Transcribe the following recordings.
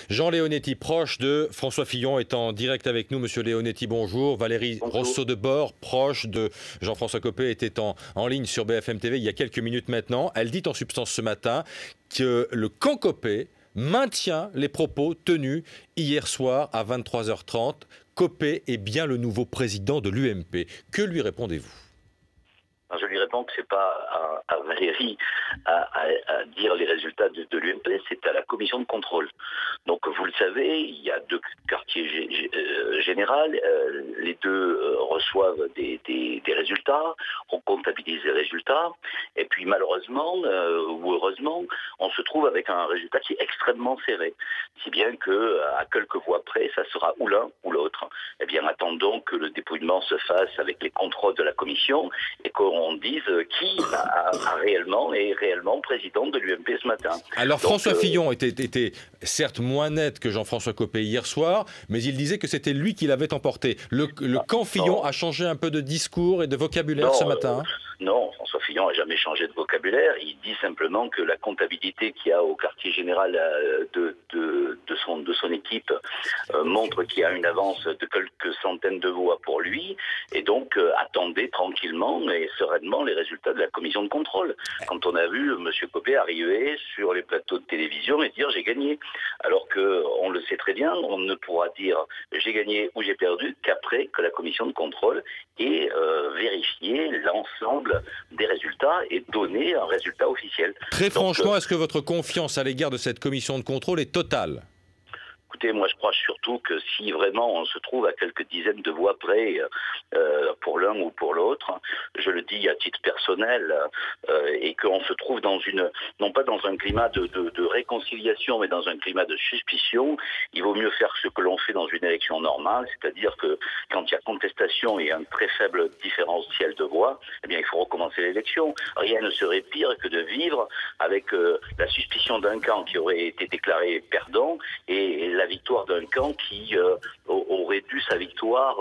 Jean Leonetti, proche de François Fillon, est en direct avec nous. Monsieur Leonetti, bonjour. Valérie Bonjour. Rousseau-de-Bord, proche de Jean-François Copé, était en ligne sur BFM TV il y a quelques minutes maintenant. Elle dit en substance ce matin que le camp Copé maintient les propos tenus hier soir à 23h30. Copé est bien le nouveau président de l'UMP. Que lui répondez-vous ? Je lui réponds que ce n'est pas à Valérie à dire les résultats de l'UMP, c'est à la commission de contrôle. Donc vous le savez, il y a deux quartiers généraux, les deux reçoivent des résultats, on comptabilise les résultats, et puis malheureusement ou heureusement, on se trouve avec un résultat qui est extrêmement serré. Si bien qu'à quelques voix près, ça sera ou l'un ou l'autre. Eh bien attendons que le dépouillement se fasse avec les contrôles de la commission et qu'on dise qui est réellement président de l'UMP ce matin. Alors François Fillon était certes moins net que Jean-François Copé hier soir, mais il disait que c'était lui qui l'avait emporté. Le camp Fillon a changé un peu de discours et de vocabulaire ce matin. Non, François Fillon n'a jamais changé de vocabulaire. Il dit simplement que la comptabilité qu'il y a au quartier général de son équipe montre qu'il y a une avance de quelques centaines de voix pour lui. Et donc, attendez tranquillement et sereinement les résultats de la commission de contrôle. Quand on a vu M. Copé arriver sur les plateaux de télévision et dire « j'ai gagné ». Alors qu'on le sait très bien, on ne pourra dire « j'ai gagné » ou « j'ai perdu » qu'après que la commission de contrôle ait vérifié l'ensemble des résultats et donner un résultat officiel. Très franchement, est-ce que votre confiance à l'égard de cette commission de contrôle est totale ? Écoutez, moi je crois surtout que si vraiment on se trouve à quelques dizaines de voix près pour l'un ou pour l'autre, je le dis à titre personnel, et qu'on se trouve non pas dans un climat de réconciliation, mais dans un climat de suspicion, il vaut mieux faire ce que l'on fait dans une élection normale, c'est-à-dire que quand il y a contestation et un très faible différentiel de voix, eh bien il faut recommencer l'élection. Rien ne serait pire que de vivre avec la suspicion d'un camp qui aurait été déclaré perdant et la victoire d'un camp qui aurait dû sa victoire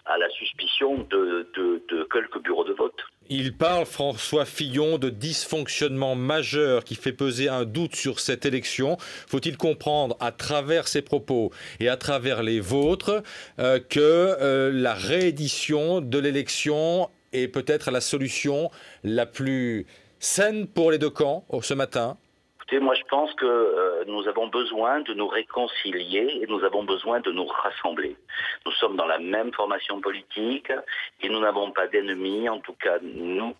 à la suspicion de quelques bureaux de vote. Il parle, François Fillon, de dysfonctionnement majeur qui fait peser un doute sur cette élection. Faut-il comprendre, à travers ses propos et à travers les vôtres, que la réédition de l'élection est peut-être la solution la plus saine pour les deux camps ce matin ? Écoutez, moi je pense que nous avons besoin de nous réconcilier et nous avons besoin de nous rassembler. Nous sommes dans la même formation politique et nous n'avons pas d'ennemis, en tout cas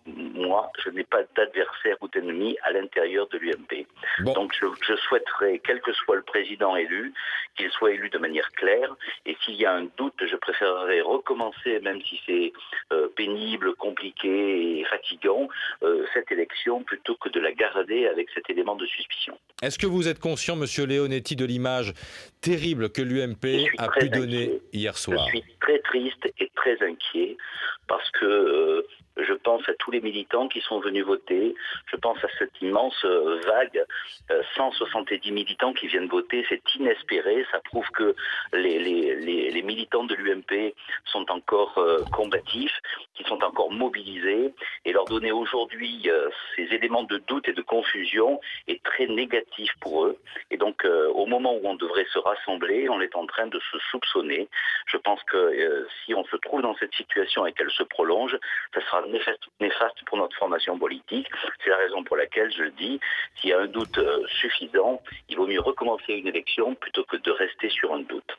moi, je n'ai pas d'adversaire ou d'ennemi à l'intérieur de l'UMP. Bon. Donc je souhaiterais, quel que soit le président élu, qu'il soit élu de manière claire, et s'il y a un doute, je préférerais recommencer, même si c'est pénible, compliqué et fatigant, cette élection plutôt que de la garder avec cet élément de suspicion. Est-ce que vous êtes conscient, monsieur Leonetti, de l'image terrible que l'UMP a pu donner hier soir ? Je suis très triste et très inquiet parce que je pense à tous les militants qui sont venus voter. Je pense à cette immense vague, 170 militants qui viennent voter. C'est inespéré. Ça prouve que les militants de l'UMP sont encore combatifs, qui sont encore mobilisés. Et leur donner aujourd'hui ces éléments de doute et de confusion est très négatif pour eux. Et donc, au moment où on devrait se rassembler, on est en train de se soupçonner. Je pense que si on se trouve dans cette situation et qu'elle se prolonge, ça sera néfaste pour notre formation politique. C'est la raison pour laquelle je le dis, s'il y a un doute suffisant, il vaut mieux recommencer une élection plutôt que de rester sur un doute.